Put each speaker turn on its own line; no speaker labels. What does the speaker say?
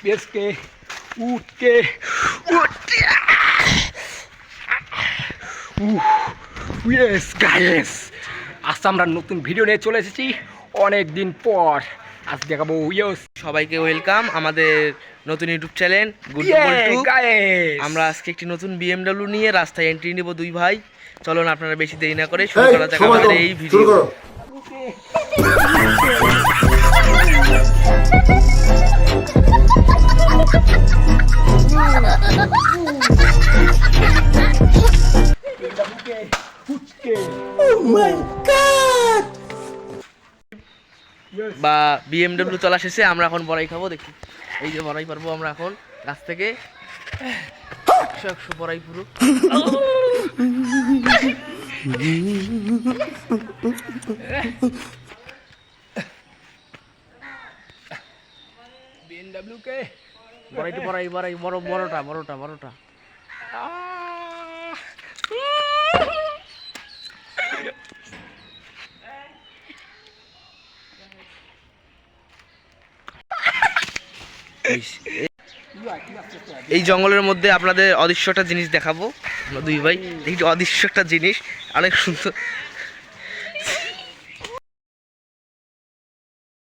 বেসকে উঠকে yes guys, আজ আমরা নতুন ভিডিও নিয়ে চলে এসেছি অনেক দিন পর। আজ দেখাবো ইয়েস।
সবাইকে ওয়েলকাম আমাদের নতুন ইউটিউব চ্যানেল গুড টু। আমরা আজকে একটি নতুন BMW নিয়ে রাস্তায় এন্ট্রি নিব দুই ভাই। চলুন আপনারা বেশি দেরি না করে শুরু করা যাক আমাদের এই ভিডিও। বা BMW চলা শেষে আমরা এখন বড়াই খাবো। দেখি এই যে বড়াই পারবো আমরা এখন গাছ থেকে 100 বড়াই পুরো। বড়াইটা বড়াই বড়টা এই জঙ্গলের মধ্যে আপনাদের অদৃশ্য একটা জিনিস দেখাবো। আমরা দুই ভাই এই অদৃশ্য একটা জিনিস অনেক সুন্দর